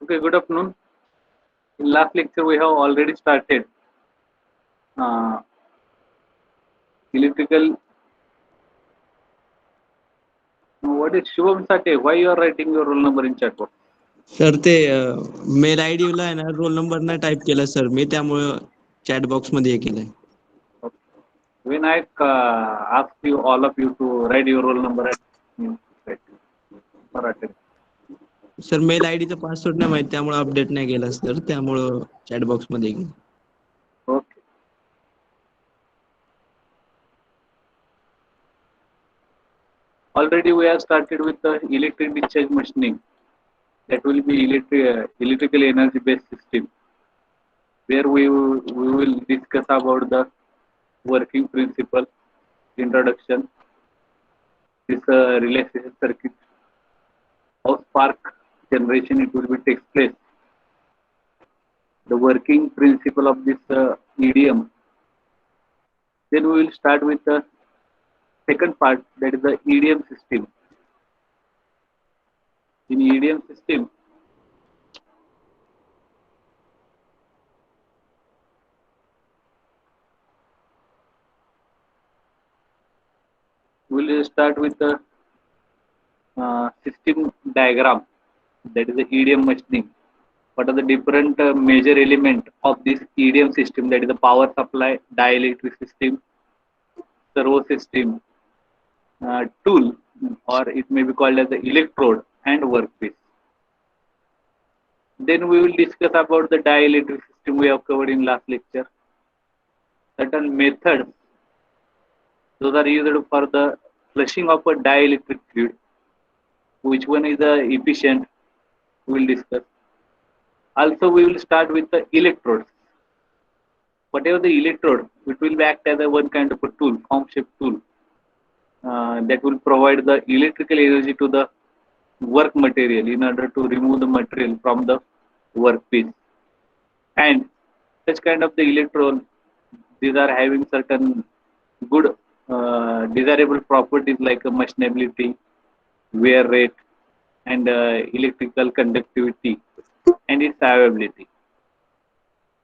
Okay, good afternoon. In last lecture, we have already started uh, electrical. What is Shubham Sate? Why you are writing your roll number in chat box? Sir ते mail I D ला आहे ना roll number नाही type केला sir मी त्यामुळं chat box मध्ये हे केलंय. Okay. When I ask you all of you to write your roll number at right, Marathi. Sir mail आय डीचा पासवर्ड नाही माहित त्यामुळे अपडेट नाही केला सर त्यामुळं चॅट बॉक्स मध्ये हे केलं. Okay. Already we have started with the electric discharge machining. That will be electrical energy based system, where we will discuss about the working principle, introduction, this relaxation circuit, how spark generation it will be takes place, the working principle of this EDM. Then we will start with the second part, that is the EDM system. In EDM system, we will start with the system diagram, that is the EDM machining. What are the different major element of this EDM system? That is the power supply, dielectric system, servo system, tool, or it may be called as the electrode and workpiece. Then we will discuss about the dielectric system we have covered in last lecture. Certain methods, those are used for the flushing of a dielectric fluid. Which one is efficient? We will discuss. Also, we will start with the electrodes. Whatever the electrode, it will act as a one kind of a tool, form shaped tool, that will provide the electrical energy to the work material in order to remove the material from the workpiece. And such kind of the electrode, these are having certain good desirable properties like machinability, wear rate, and electrical conductivity and its survivability.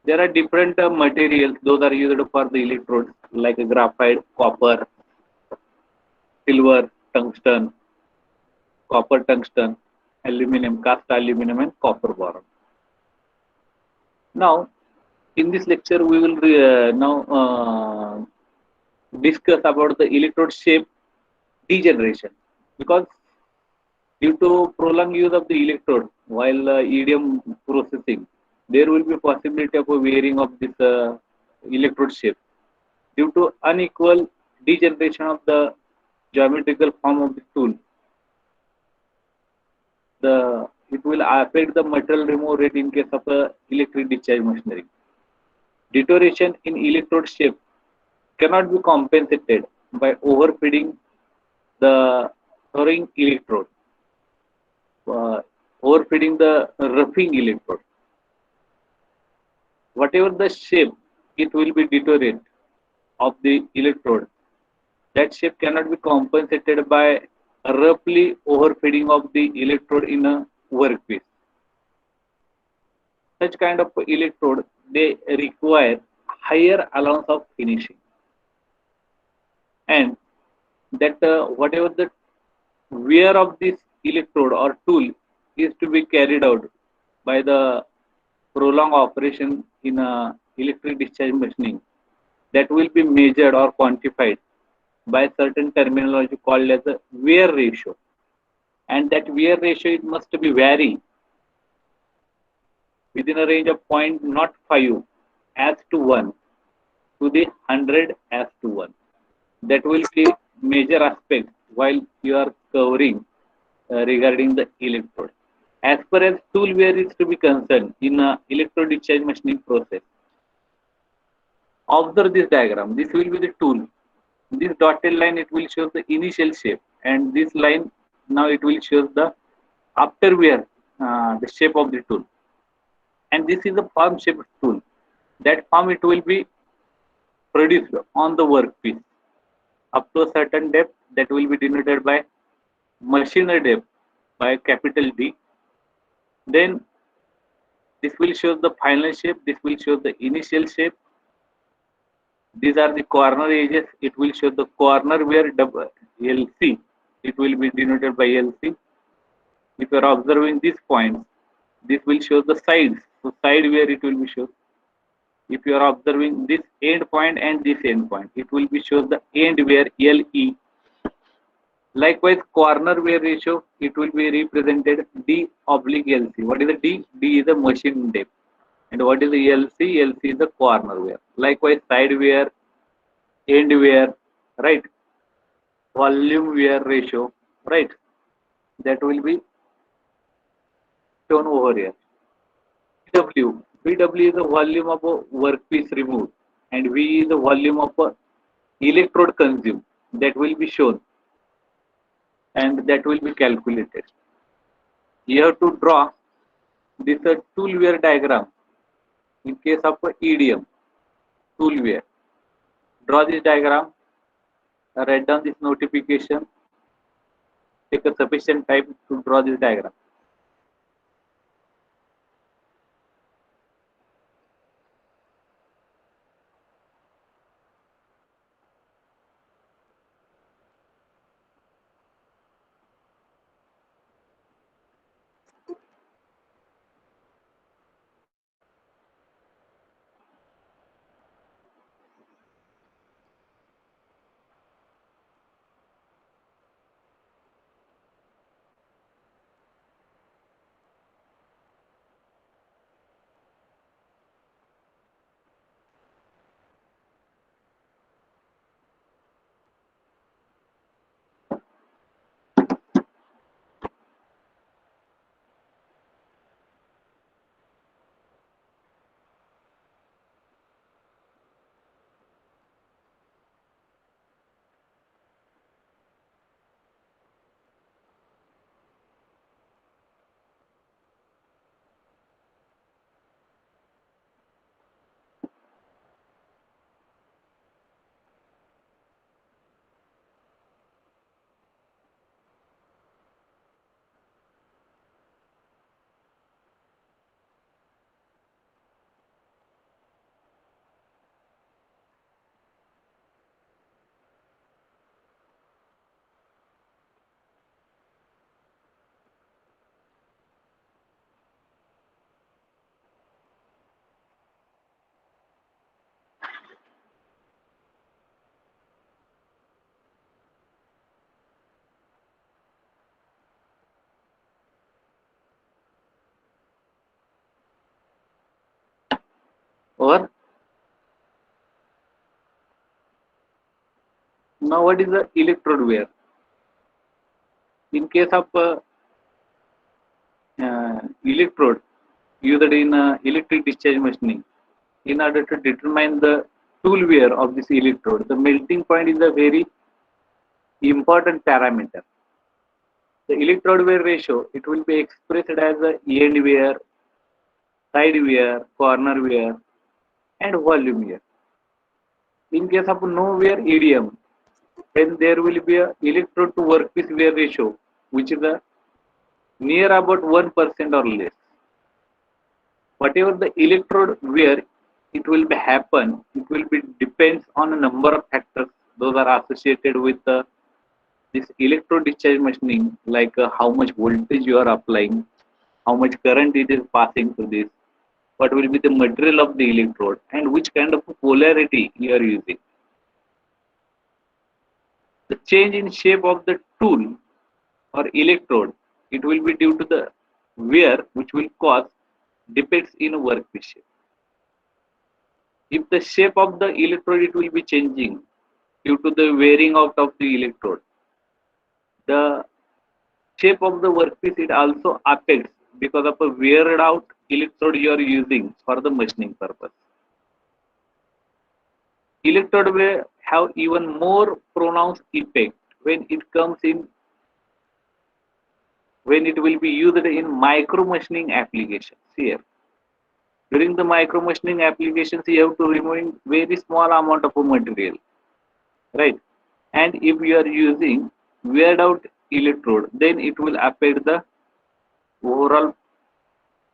There are different materials, those are used for the electrodes like graphite, copper, silver, tungsten, copper tungsten, aluminum, cast aluminum, and copper boron. Now, in this lecture, we will now discuss about the electrode shape degeneration, because due to prolonged use of the electrode while EDM processing, there will be possibility of a wearing of this electrode shape due to unequal degeneration of the geometrical form of the tool. It will affect the material removal rate in case of electric discharge machinery. Deterioration in electrode shape cannot be compensated by overfeeding the throwing electrode, overfeeding the roughing electrode. Whatever the shape, it will be deteriorate of the electrode. That shape cannot be compensated by roughly overfeeding of the electrode in a workpiece. Such kind of electrode, they require higher allowance of finishing, and that whatever the wear of this electrode or tool is to be carried out by the prolonged operation in a electric discharge machining, that will be measured or quantified by certain terminology called as a wear ratio, and that wear ratio, it must be vary within a range of 0.05 as to 1 to the 100 as to 1. That will be major aspect while you are covering regarding the electrode. As far as tool wear is to be concerned in a electrode discharge machining process, observe this diagram. This will be the tool. This dotted line, it will show the initial shape, and this line now it will show the after wear, the shape of the tool. And this is a palm shaped tool. That palm, it will be produced on the workpiece up to a certain depth, that will be denoted by machinery depth by capital D. Then This will show the final shape. This will show the initial shape. These are the corner edges. It will show the corner where LC. It will be denoted by LC. If you are observing these points, this will show the sides. So side where it will be shown. If you are observing this end point and this end point, it will be shown the end where LE. Likewise, corner wear ratio, it will be represented D oblique LC. What is the D? D is the machine depth. And what is the LC? LC is the corner wear. Likewise, side wear, end wear, right? Volume wear ratio, right? That will be shown over here. BW. BW is the volume of a workpiece removed, and V is the volume of a electrode consumed. That will be shown, and that will be calculated. You have to draw this tool wear diagram in case of a EDM tool wear. Draw this diagram, write down this notification, take a sufficient time to draw this diagram. Or now, what is the electrode wear? In case of electrode used in electric discharge machining, in order to determine the tool wear of this electrode, the melting point is a very important parameter. The electrode wear ratio, it will be expressed as a end wear, side wear, corner wear, and volume wear. In case of no wear EDM, then there will be a electrode to workpiece wear ratio, which is a near about 1% or less. Whatever the electrode wear, it will be happen. It will be depends on a number of factors. Those are associated with this electrode discharge machining, like how much voltage you are applying, how much current it is passing to this, what will be the material of the electrode, and which kind of polarity you are using. The change in shape of the tool or electrode, it will be due to the wear, which will cause defects in workpiece shape. If the shape of the electrode, it will be changing due to the wearing out of the electrode, the shape of the workpiece, it also affects because of a weared out electrode you are using for the machining purpose. Electrode will have even more pronounced effect when it comes in, when it will be used in micro machining applications. Here, during the micro machining applications, you have to remove very small amount of material, right? And if you are using weared out electrode, then it will affect the overall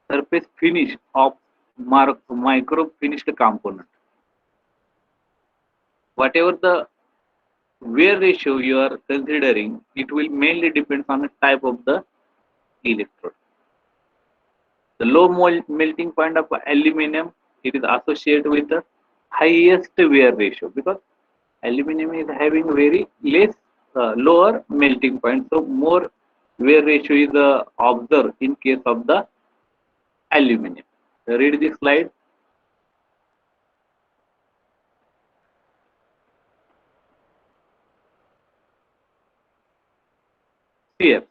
surface finish of micro finished component. Whatever the wear ratio you are considering, it will mainly depend on the type of the electrode. The low melting point of aluminum, it is associated with the highest wear ratio because aluminum is having very less lower melting point, so more wear ratio is observed in case of the aluminum. Read this slide. Here,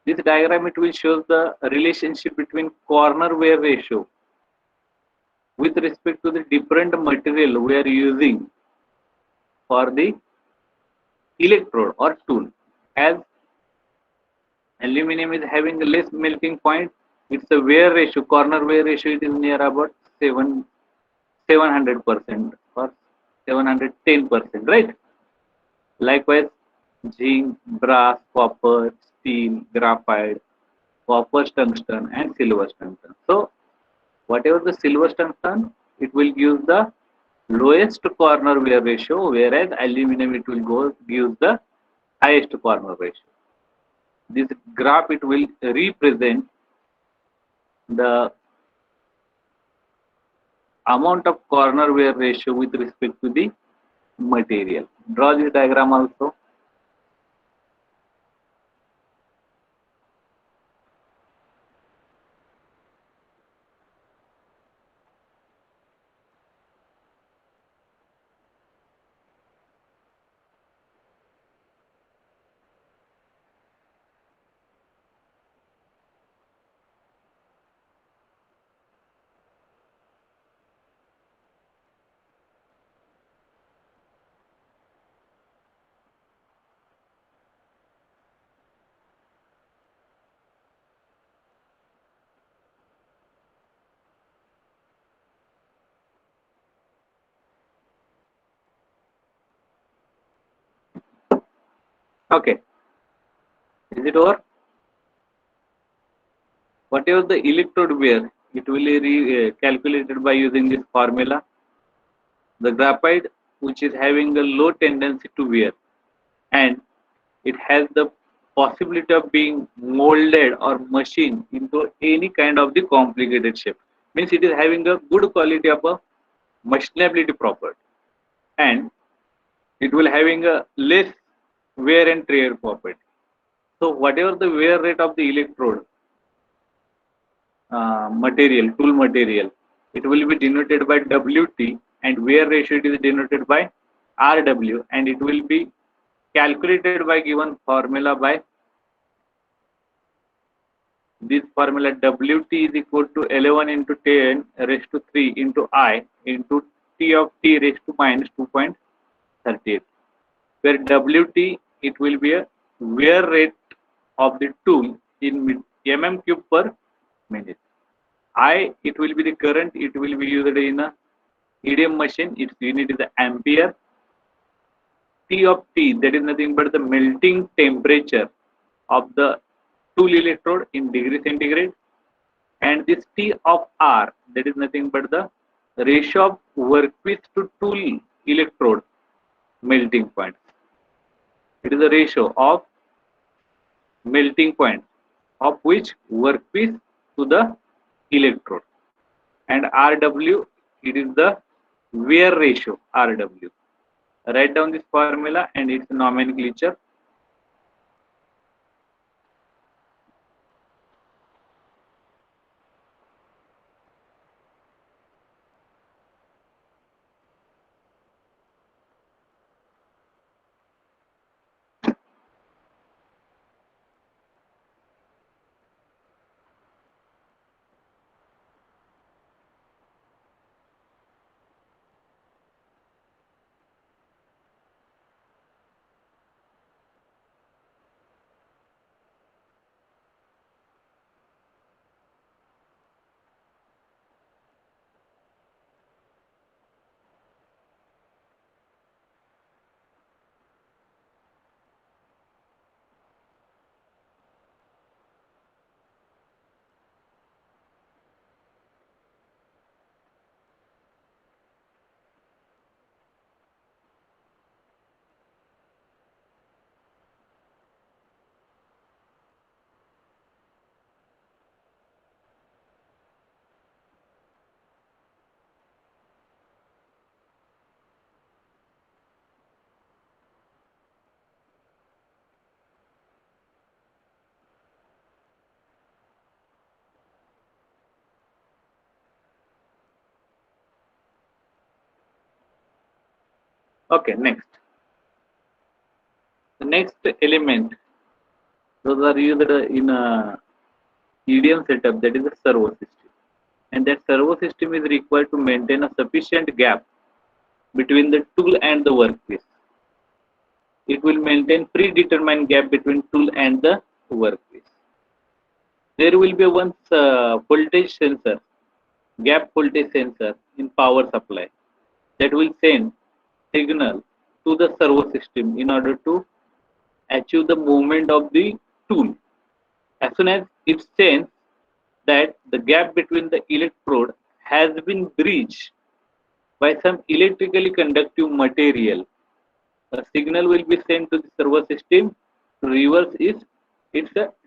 this diagram it will show the relationship between corner wear ratio with respect to the different material we are using for the electrode or tool. As aluminum is having a less melting point, its a wear ratio, corner wear ratio, it is near about 700% or 710%, right? Likewise, zinc, brass, copper, steel, graphite, copper tungsten, and silver tungsten. So, whatever the silver tungsten, it will give the lowest corner wear ratio, whereas aluminum it will go give the highest corner ratio. This graph it will represent the amount of corner wear ratio with respect to the material. Draw this diagram also. Okay, is it over? Whatever the electrode wear, it will be calculated by using this formula. The graphite, which is having a low tendency to wear, and it has the possibility of being molded or machined into any kind of the complicated shape. Means it is having a good quality of a machinability property, and it will having a less wear and tear property. So whatever the wear rate of the electrode material, tool material, it will be denoted by WT, and wear ratio it is denoted by RW, and it will be calculated by given formula by this formula. WT is equal to 11 into 10 raised to 3 into I into T of T raised to minus 2.38, where WT it will be a wear rate of the tool in mm cube per minute. I, it will be the current, it will be used in a EDM machine, its unit is the ampere. T of T, that is nothing but the melting temperature of the tool electrode in degree centigrade, and this T of R, that is nothing but the ratio of workpiece to tool electrode melting point. It is the ratio of melting point of which workpiece to the electrode, and RW, it is the wear ratio RW. Write down this formula and its nomenclature. Okay, next. The next element, those are used in a EDM setup, that is a servo system. And that servo system is required to maintain a sufficient gap between the tool and the workpiece. It will maintain predetermined gap between tool and the workpiece. There will be one voltage sensor, gap voltage sensor in power supply, that will send signal to the servo system in order to achieve the movement of the tool. As soon as it sends that the gap between the electrode has been breached by some electrically conductive material, a signal will be sent to the servo system to reverse its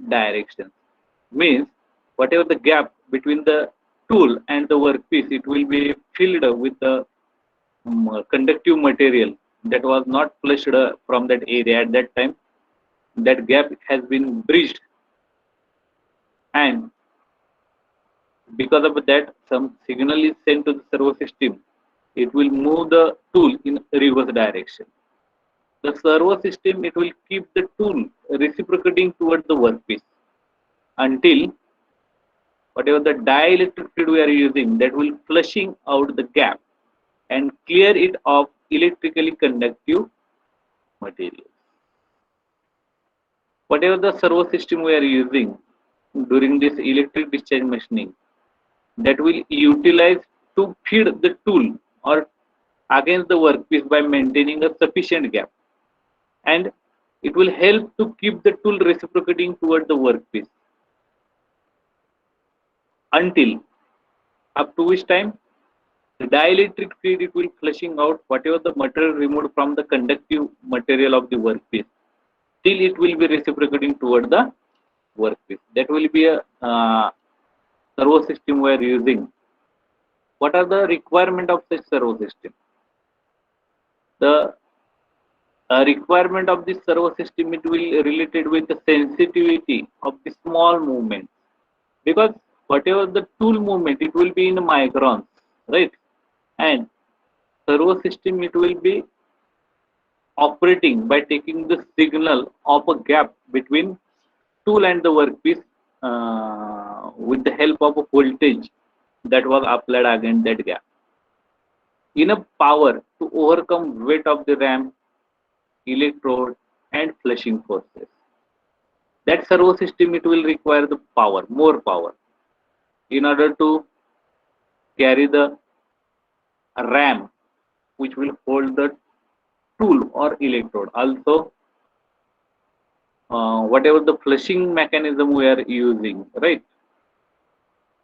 direction. Means whatever the gap between the tool and the workpiece, it will be filled with the conductive material that was not flushed from that area at that time. That gap has been bridged, and because of that, some signal is sent to the servo system. It will move the tool in reverse direction. The servo system, it will keep the tool reciprocating towards the workpiece until whatever the dielectric fluid we are using, that will flushing out the gap and clear it of electrically conductive material. Whatever the servo system we are using during this electric discharge machining, that will utilize to feed the tool or against the workpiece by maintaining a sufficient gap, and it will help to keep the tool reciprocating toward the workpiece until up to which time the dielectric field, it will flushing out whatever the material removed from the conductive material of the workpiece till it will be reciprocating toward the workpiece. That will be a servo system we are using. What are the requirement of such servo system? The requirement of this servo system, it will related with the sensitivity of the small movement, because whatever the tool movement, it will be in microns, right? And servo system, it will be operating by taking the signal of a gap between tool and the workpiece with the help of a voltage that was applied against that gap. Enough power to overcome weight of the ramp, electrode, and flushing forces. That servo system, it will require the power, more power, in order to carry the ram which will hold the tool or electrode. Also, whatever the flushing mechanism we are using, right,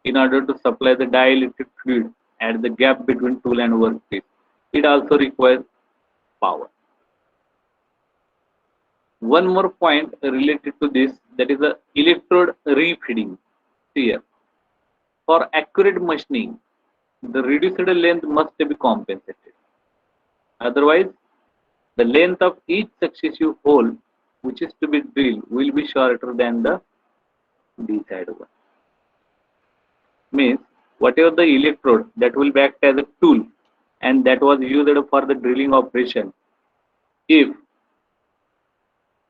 in order to supply the dielectric fluid at the gap between tool and workpiece, it also requires power. One more point related to this, that is the electrode refeeding here. For accurate machining, the reduced length must be compensated. Otherwise, the length of each successive hole which is to be drilled will be shorter than the desired one. Means whatever the electrode that will be act as a tool and that was used for the drilling operation, if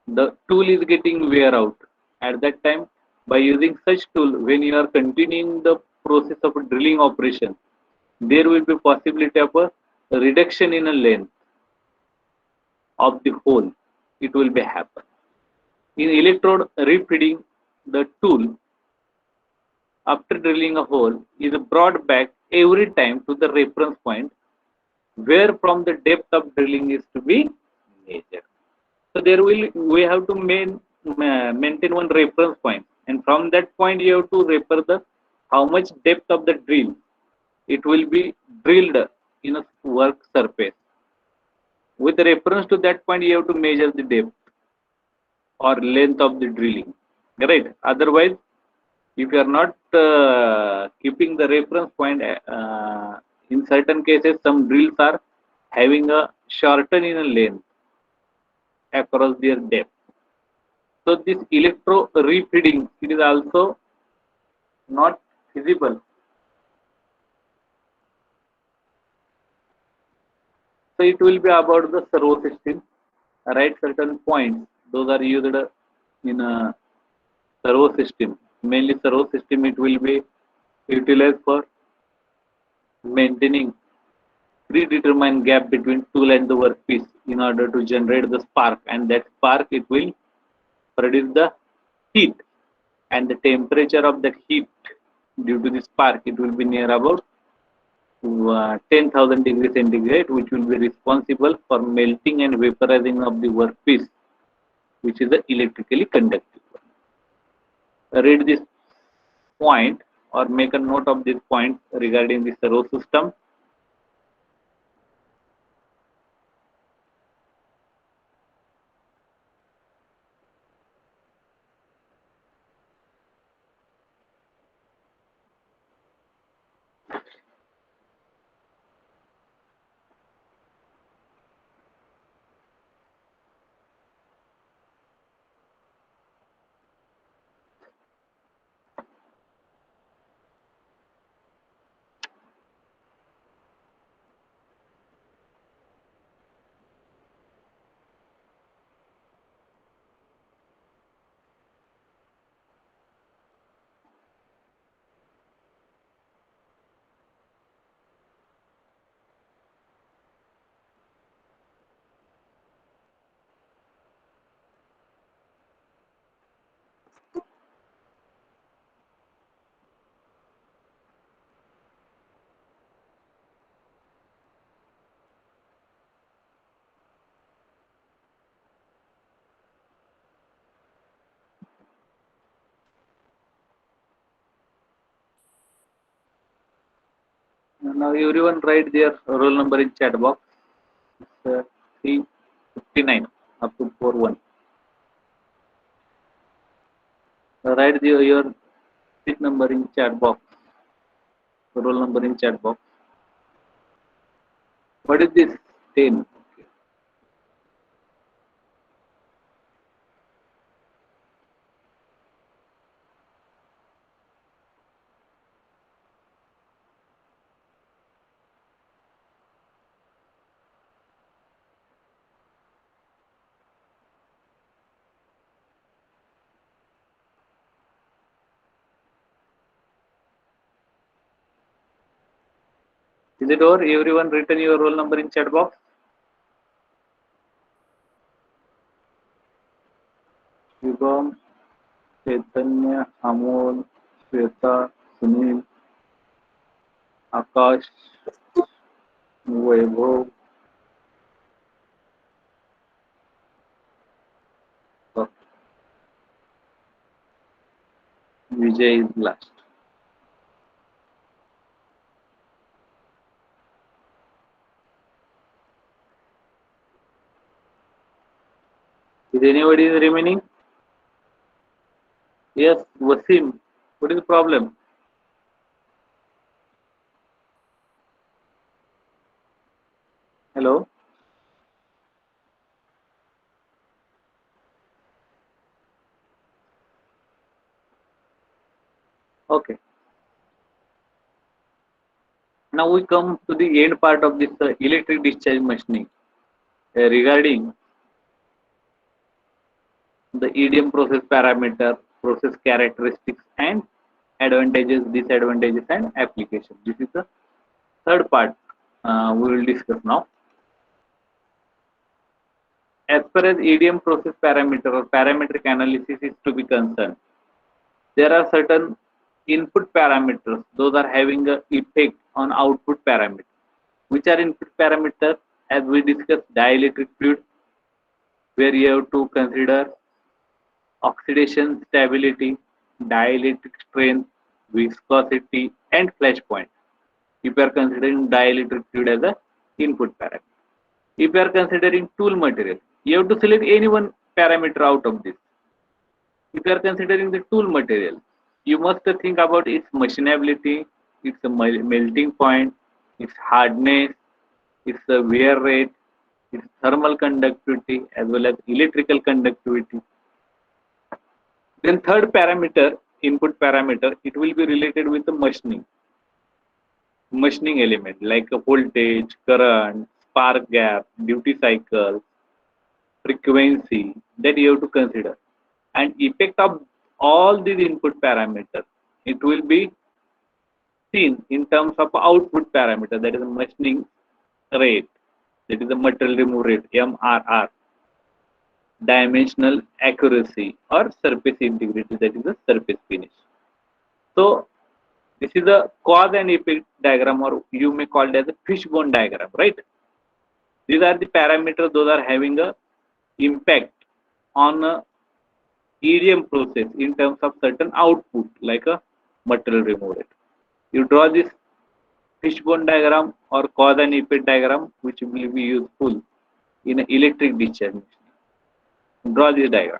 the tool is getting wear out at that time, by using such tool, when you are continuing the process of a drilling operation, there will be possibility of a reduction in a length of the hole. It will be happen. In electrode refeeding, the tool after drilling a hole is brought back every time to the reference point where from the depth of drilling is to be measured. So there will we have to maintain one reference point, and from that point you have to refer the how much depth of the drill it will be drilled in a work surface. With reference to that point, you have to measure the depth or length of the drilling, right? Otherwise, if you are not keeping the reference point, in certain cases, some drills are having a shorten in a length across their depth. So this electro refeeding, it is also not feasible So it will be about the servo system, right? Certain points, those are used in a servo system. Mainly servo system, it will be utilized for maintaining predetermined gap between tool and the workpiece in order to generate the spark, and that spark it will produce the heat, and the temperature of that heat due to the spark it will be near about 10,000 degrees centigrade, which will be responsible for melting and vaporizing of the workpiece, which is the electrically conductive. Read this point or make a note of this point regarding the servo system. Now everyone write their roll number in chat box. It's 359 up to 41. Write your seat number in chat box. Roll number in chat box. What is this? 10. Is it over? Everyone written your roll number in chat box. Shubham, Chaitanya, Amol, Shweta, Sunil, Akash, Vaibhav. Okay. Vijay is last. Is anybody remaining? Yes, Wasim. What is the problem? Hello? Okay. Now we come to the end part of this electric discharge machining regarding the EDM process parameter, process characteristics, and advantages, disadvantages, and applications. This is the third part we will discuss now. As far as EDM process parameter or parametric analysis is to be concerned, there are certain input parameters, those are having an effect on output parameters. Which are input parameters? As we discussed, dielectric fluid, where you have to consider oxidation stability, dielectric strength, viscosity, and flash point. If you are considering dielectric fluid as a input parameter. If you are considering tool material, you have to select any one parameter out of this. If you are considering the tool material, you must think about its machinability, its melting point, its hardness, its wear rate, its thermal conductivity, as well as electrical conductivity. Then third parameter, input parameter, it will be related with the machining element like a voltage, current, spark gap, duty cycle, frequency that you have to consider. And effect of all these input parameters, it will be seen in terms of output parameter, that is the machining rate, that is the material remove rate, MRR, dimensional accuracy or surface integrity, that is the surface finish. So this is a cause and effect diagram, or you may call it as a fishbone diagram, right? These are the parameters, those are having a impact on a EDM process in terms of certain output like a material remove rate. You draw this fishbone diagram or cause and effect diagram, which will be useful in an electric discharge machine. Draw this diagram.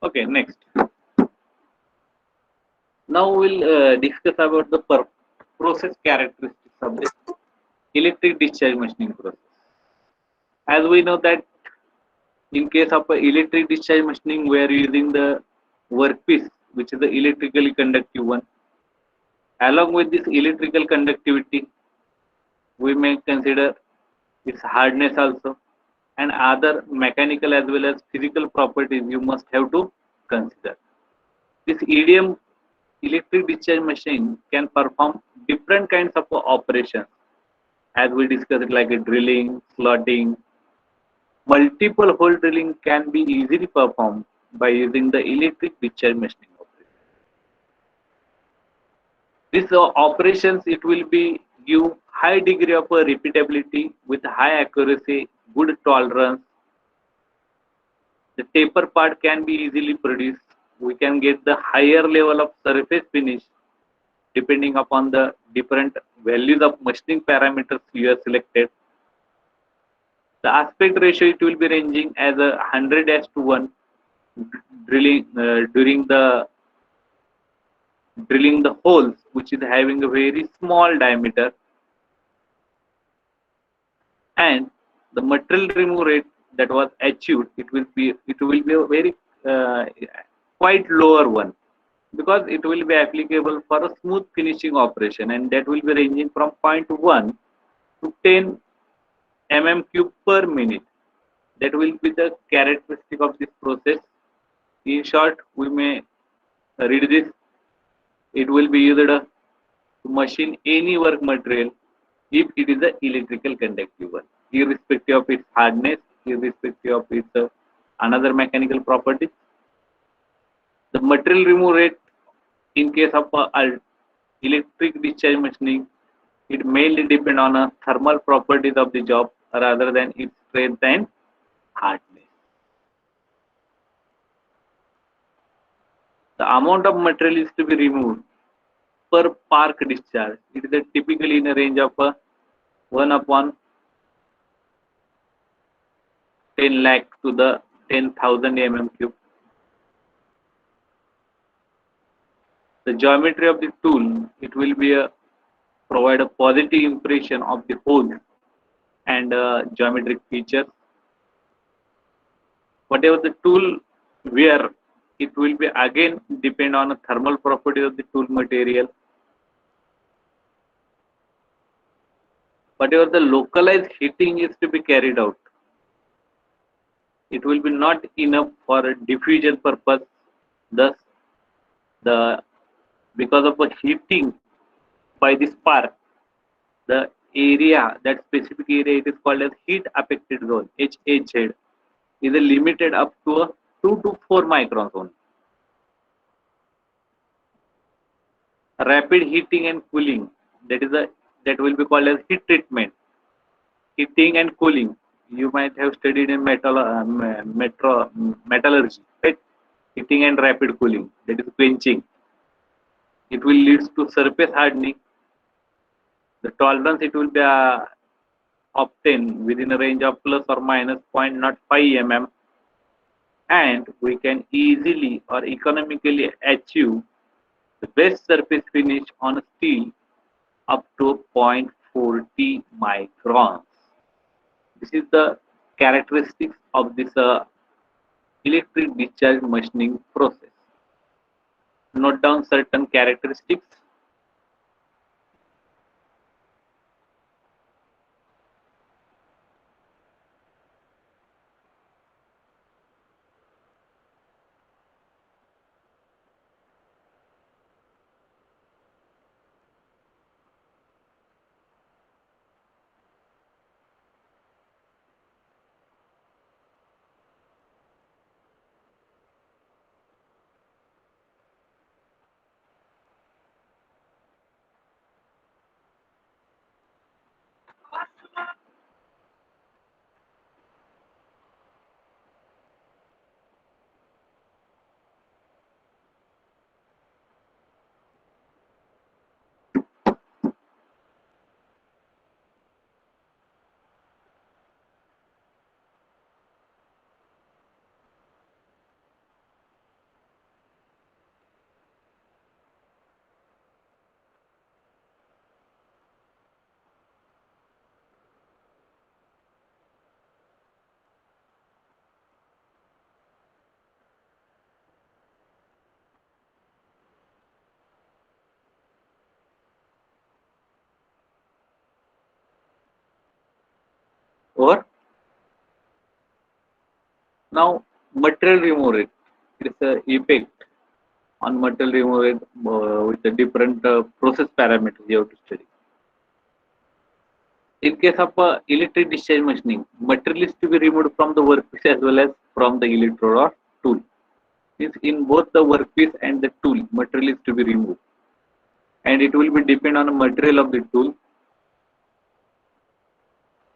Okay, next. Now we'll discuss about the process characteristics of the electric discharge machining process. As we know that in case of electric discharge machining, we are using the workpiece, which is the electrically conductive one. Along with this electrical conductivity, we may consider its hardness also, and other mechanical as well as physical properties you must have to consider. This EDM, electric discharge machine, can perform different kinds of operations, as we discussed, like a drilling, slotting. Multiple hole drilling can be easily performed by using the electric discharge machining operation. These operations, it will be give high degree of repeatability with high accuracy, good tolerance. The taper part can be easily produced. We can get the higher level of surface finish depending upon the different values of machining parameters you have selected. The aspect ratio, it will be ranging as a 100:1 drilling drilling the holes, which is having a very small diameter, and the material remove rate that was achieved, it will be a very uh, quite lower one, because it will be applicable for a smooth finishing operation, and that will be ranging from 0.1 to 10 mm³ per minute. That will be the characteristic of this process. In short, we may read this. It will be used to machine any work material if it is an electrical conductive one, irrespective of its hardness, irrespective of its another mechanical properties. The material remove rate in case of electric discharge machining, it mainly depends on the thermal properties of the job rather than its strength and hardness. The amount of material is to be removed per park discharge. It is typically in a range of 1 upon 10 lakh to the 10,000 mm cube. The geometry of the tool, it will be provide a positive impression of the hole and geometric features. Whatever the tool wear, it will be again depend on the thermal properties of the tool material. Whatever the localized heating is to be carried out, it will be not enough for a diffusion purpose. Thus, the because of the heating by the spark, the area, that specific area, it is called as heat affected zone, HAZ, is limited up to a 2 to 4 microns only. Rapid heating and cooling, that will be called as heat treatment. Heating and cooling, you might have studied in metallurgy, right? Heating and rapid cooling, that is quenching. It will lead to surface hardening. The tolerance, it will be obtained within a range of plus or minus 0.05 mm, and we can easily or economically achieve the best surface finish on steel up to 0.40 microns. This is the characteristics of this electric discharge machining process. Note down certain characteristics. Or now material removal rate. It is a effect on material removal rate with the different process parameters you have to study. In case of electric discharge machining, material is to be removed from the workpiece as well as from the electrode or tool. Means in both the workpiece and the tool, material is to be removed, and it will be depend on the material of the tool,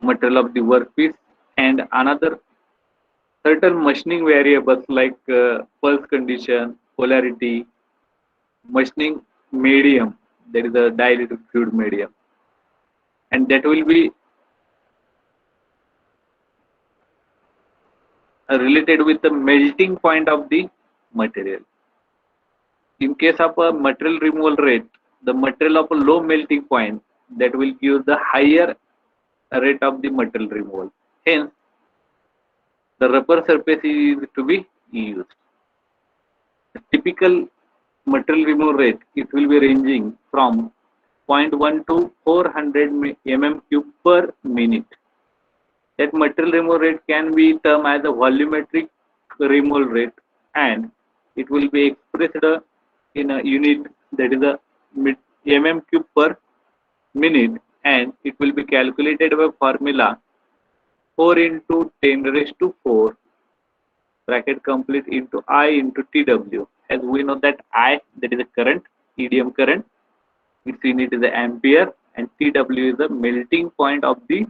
material of the workpiece, and another certain machining variables like pulse condition, polarity, machining medium, that is a dielectric fluid medium, and that will be related with the melting point of the material. In case of a material removal rate, the material of a low melting point, that will give the higher rate of the material removal. Hence, the rubber surface is to be used. The typical material removal rate, it will be ranging from 0.1 to 400 mm cube per minute. That material removal rate can be termed as a volumetric removal rate, and it will be expressed in a unit, that is a mm cube per minute, and it will be calculated by formula 4 into 10 raised to 4 bracket complete into I into TW. As we know that I, that is a current, EDM current, its unit is the ampere, and Tw is the melting point of the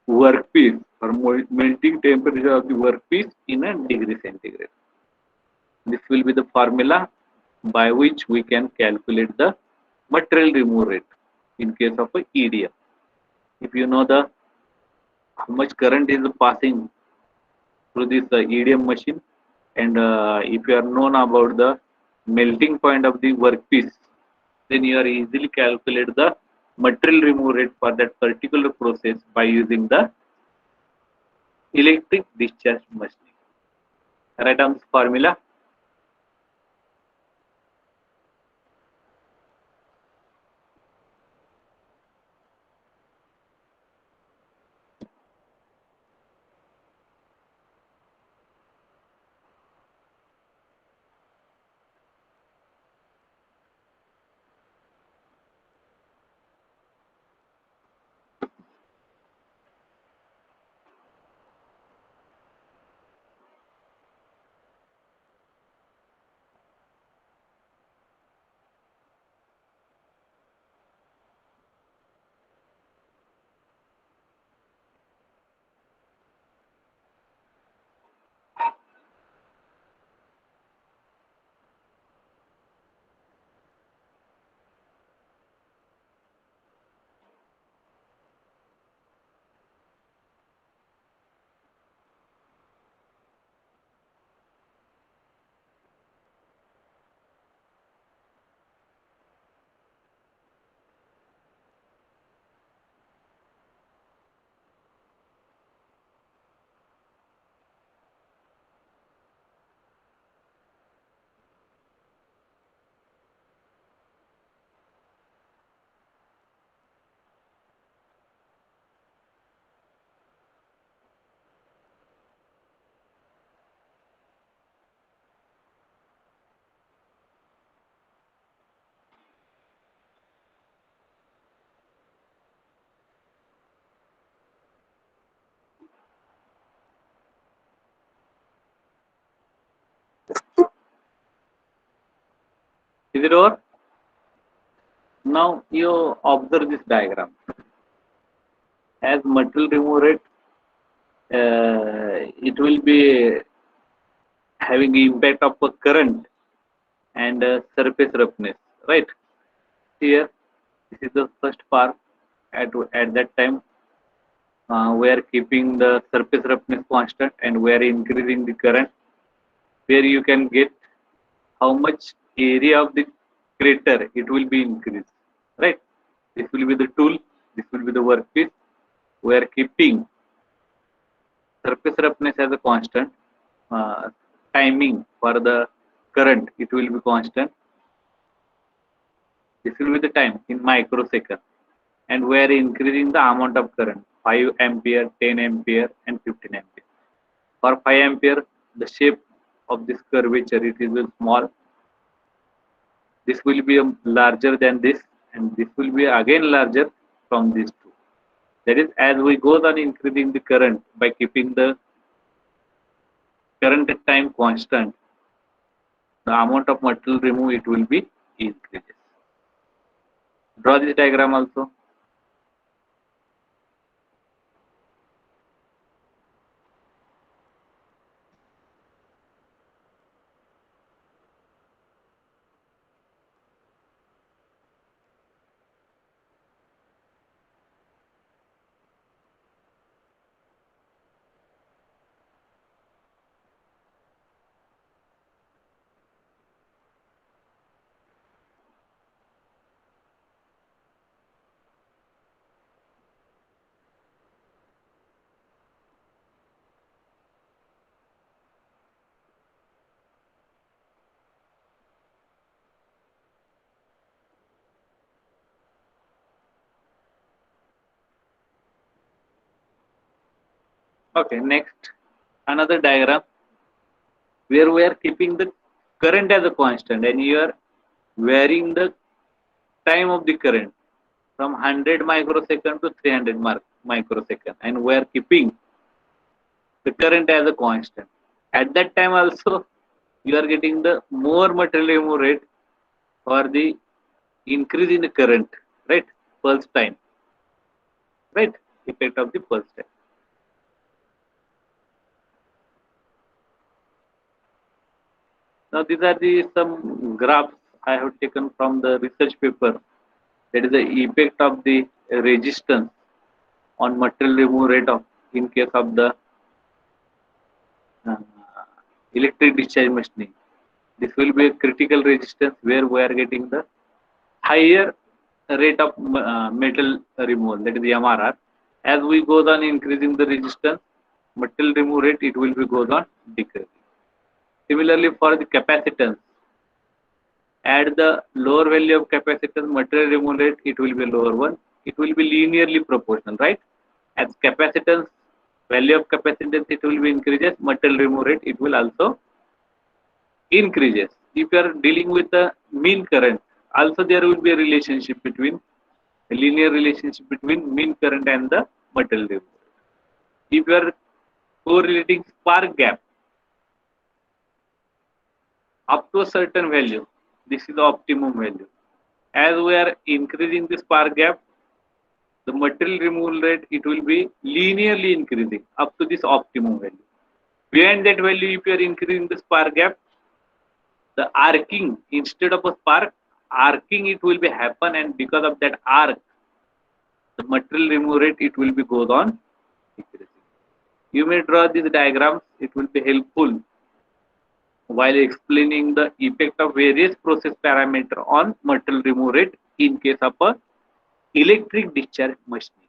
workpiece, or melting temperature of the workpiece in a degree centigrade. This will be the formula by which we can calculate the material remove rate in case of a EDM. If you know the how much current is passing through this EDM machine, and if you are known about the melting point of the workpiece, then you are easily calculate the material remove rate for that particular process by using the electric discharge machine. Write down this formula. Is it over? Now you observe this diagram. As material remove rate, it will be having the impact of a current and surface roughness, right? Here, this is the first part. At that time, we are keeping the surface roughness constant, and we are increasing the current. Where you can get how much area of the crater it will be increased, right? This will be the tool. This will be the workpiece. We are keeping surface roughness as a constant. Timing for the current it will be constant. This will be the time in microsecond, and we are increasing the amount of current 5 ampere, 10 ampere, and 15 ampere. For 5 ampere, the shape of this curvature it is small. This will be larger than this, and this will be again larger from these two. That is, as we go on increasing the current by keeping the current time constant, the amount of material remove it will be increases. Draw this diagram also. Okay, next another diagram where we are keeping the current as a constant, and you are varying the time of the current from 100 microsecond to 300 microsecond, and we are keeping the current as a constant. At that time also, you are getting the more material remove rate for the increase in the current, right? Pulse time, right? Effect of the pulse time. Now these are the some graphs I have taken from the research paper. That is the effect of the resistance on material remove rate of in case of the uh, electric discharge machining. This will be a critical resistance where we are getting the higher rate of metal removal, that is the MRR. As we go on increasing the resistance, material remove rate it will be goes on decreasing. Similarly, for the capacitance, at the lower value of capacitance, material removal rate it will be lower one. It will be linearly proportional, right? As capacitance, value of capacitance it will be increases, material remove rate it will also increases. If you are dealing with the mean current, also there will be a relationship between a linear relationship between mean current and the material remove rate. If you are correlating spark gap up to a certain value, this is the optimum value. As we are increasing the spark gap, the material removal rate it will be linearly increasing up to this optimum value. Beyond that value, if you are increasing the spark gap, the arcing instead of a spark, arcing it will be happen, and because of that arc, the material removal rate it will be goes on decreasing. You may draw these diagrams; it will be helpful while explaining the effect of various process parameter on material removal rate in case of a electric discharge machining.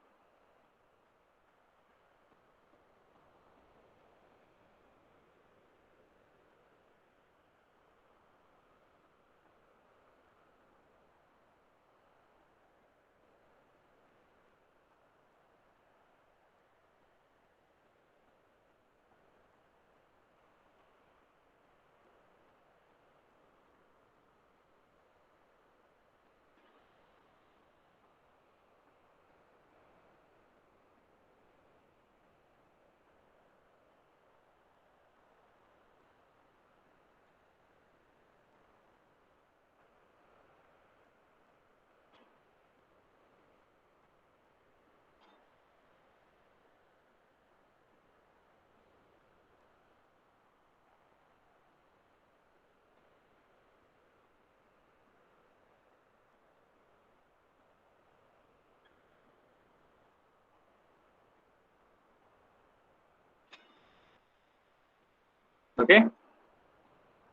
Okay,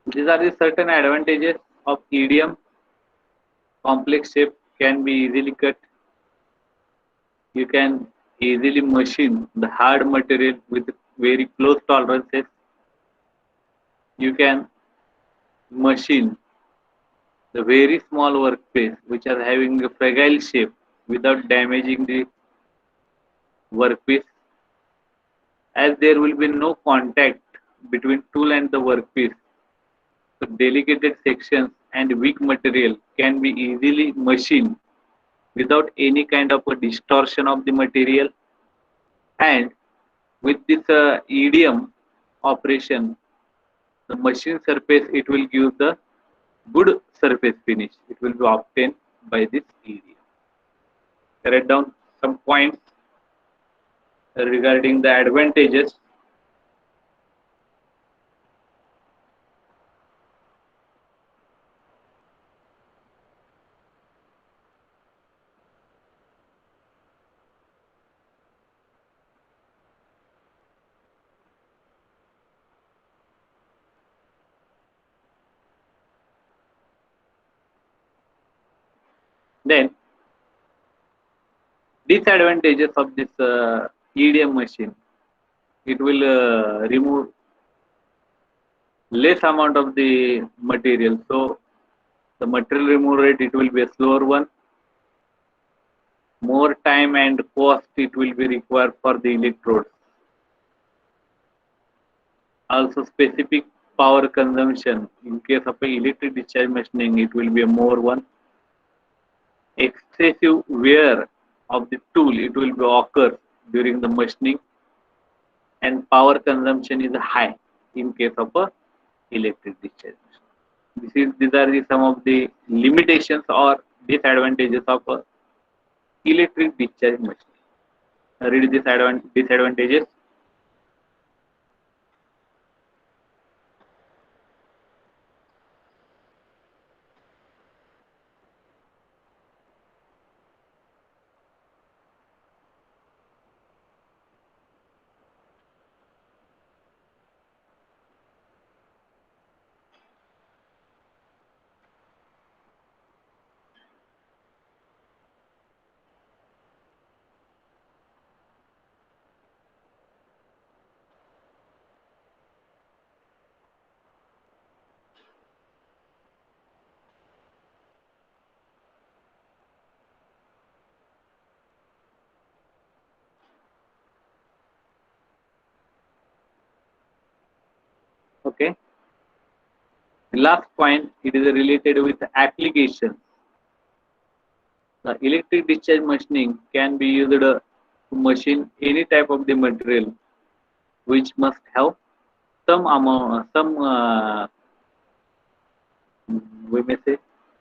these are the certain advantages of EDM. Complex shape can be easily cut. You can easily machine the hard material with very close tolerances. You can machine the very small workpiece which are having a fragile shape without damaging the workpiece, as there will be no contact between tool and the workpiece. So delicate sections and weak material can be easily machined without any kind of a distortion of the material. And with this EDM operation, the machine surface it will give the good surface finish. It will be obtained by this EDM. Write down some points regarding the advantages. Then disadvantages of this EDM machine. It will remove less amount of the material. So the material removal rate it will be a slower one. More time and cost it will be required for the electrodes. Also specific power consumption in case of a electric discharge machining it will be a more one. Excessive wear of the tool it will be occur during the machining, and power consumption is high in case of a electric discharge. These are some of the limitations or disadvantages of electric discharge machine. Read this disadvantages. Okay. The last point, it is related with application. The electric discharge machining can be used to machine any type of the material which must have some amount, we may say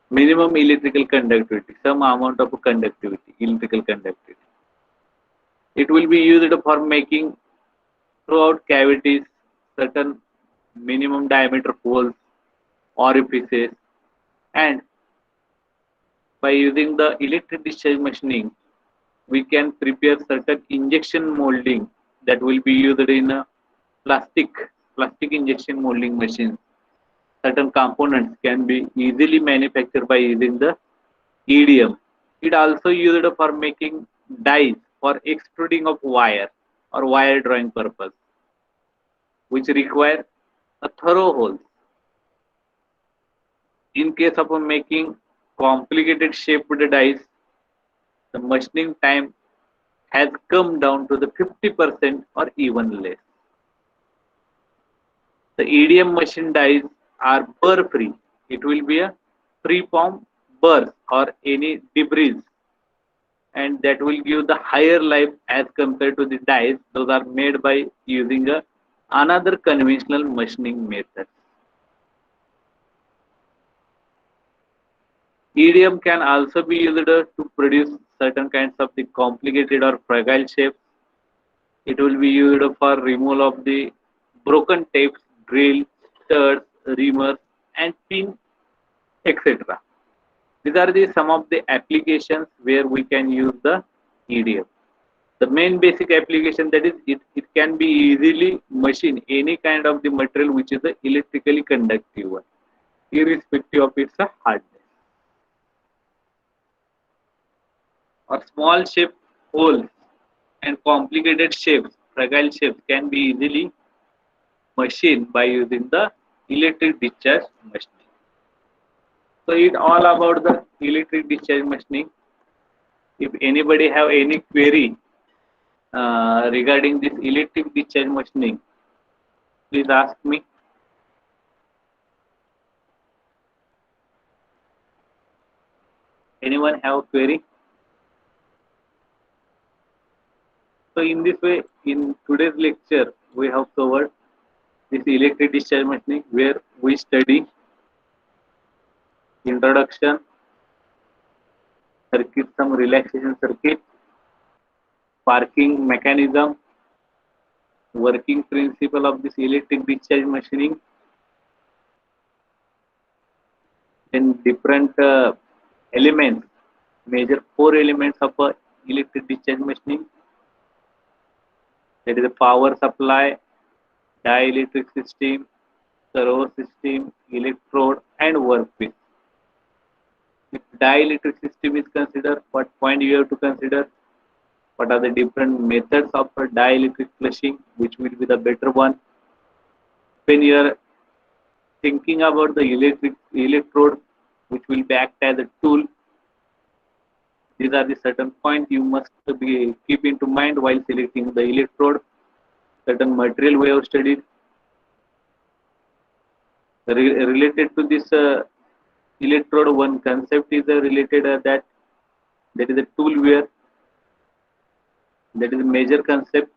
minimum electrical conductivity, some amount of conductivity, electrical conductivity. It will be used for making throughout cavities certain minimum diameter holes, orifices, and by using the electric discharge machining, we can prepare certain injection molding that will be used in a plastic injection molding machine. Certain components can be easily manufactured by using the EDM. It also used for making dies for extruding of wire or wire drawing purpose, which require a thorough hole. In case of making complicated shaped dies, the machining time has come down to the 50% or even less. The EDM machine dies are burr free. It will be a free form burr or any debris, and that will give the higher life as compared to the dies those are made by using a another conventional machining method. EDM can also be used to produce certain kinds of the complicated or fragile shapes. It will be used for removal of the broken tapes, drill, studs, reamers, and pin, etc. These are the some of the applications where we can use the EDM. The main basic application, that is it can be easily machine any kind of the material which is a electrically conductive one, irrespective of its hardness. Or small shape holes and complicated shapes, fragile shapes can be easily machined by using the electric discharge machining. So it's all about the electric discharge machining. If anybody have any query regarding this electric discharge machining, please ask me. Anyone have a query? So in this way, in today's lecture, we have covered this electric discharge machining where we study introduction, circuit, some relaxation circuit, sparking mechanism, working principle of this electric discharge machining, then different elements, major four elements of electric discharge machining. That is the power supply, dielectric system, servo system, electrode, and workpiece. If dielectric system is considered, what point you have to consider? What are the different methods of dielectric flushing, which will be the better one? When you are thinking about the electrode, which will be act as a tool, these are the certain points you must be keep into mind while selecting the electrode. Certain material we have studied related to this electrode. One concept is related that is a tool wear. That is a major concept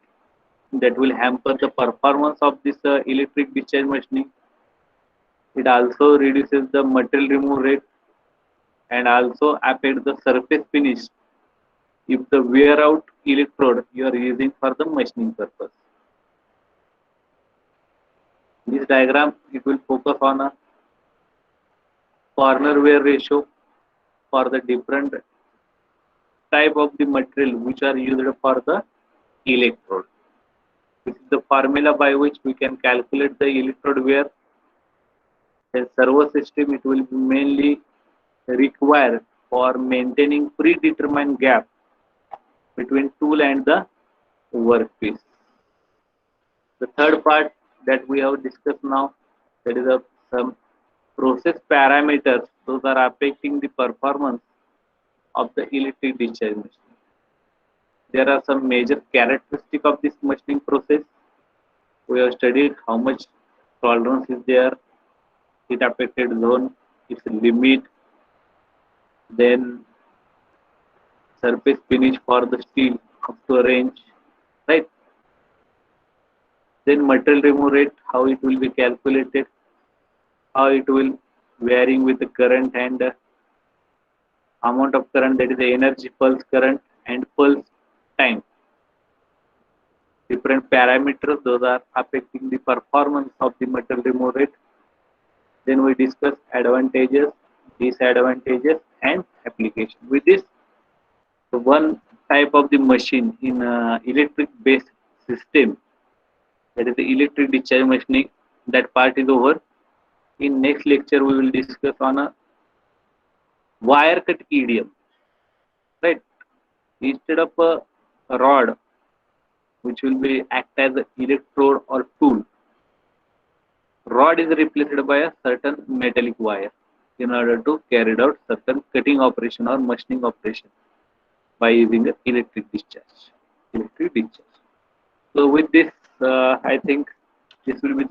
that will hamper the performance of this electric discharge machining. It also reduces the material remove rate. and also affect the surface finish if the wear out electrode you are using for the machining purpose. This diagram it will focus on a corner wear ratio for the different type of the material which are used for the electrode. This is the formula by which we can calculate the electrode wear. The servo system it will be mainly required for maintaining predetermined gap between tool and the workpiece. The third part that we have discussed now, that is some process parameters. Those are affecting the performance of the electric discharge machine. There are some major characteristics of this machining process. We have studied how much tolerance is there, heat affected zone, its limit, then surface finish for the steel up to a range, right? Then material remove rate, how it will be calculated, how it will varying with the current and amount of current, that is the energy pulse current and pulse time. Different parameters, those are affecting the performance of the material remove rate. Then we discuss advantages, disadvantages and application. With this, the one type of the machine in electric based system, that is the electric discharge machining, that part is over. In next lecture we will discuss on a wire cut EDM, right? Instead of a rod which will be act as an electrode or tool, rod is replaced by a certain metallic wire in order to carry out certain cutting operation or machining operation by using the electric discharge. Electric discharge. So with this, I think this will be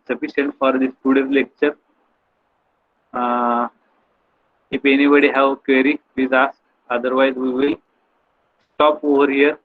sufficient for this today's lecture. If anybody have query, please ask. Otherwise, we will stop over here.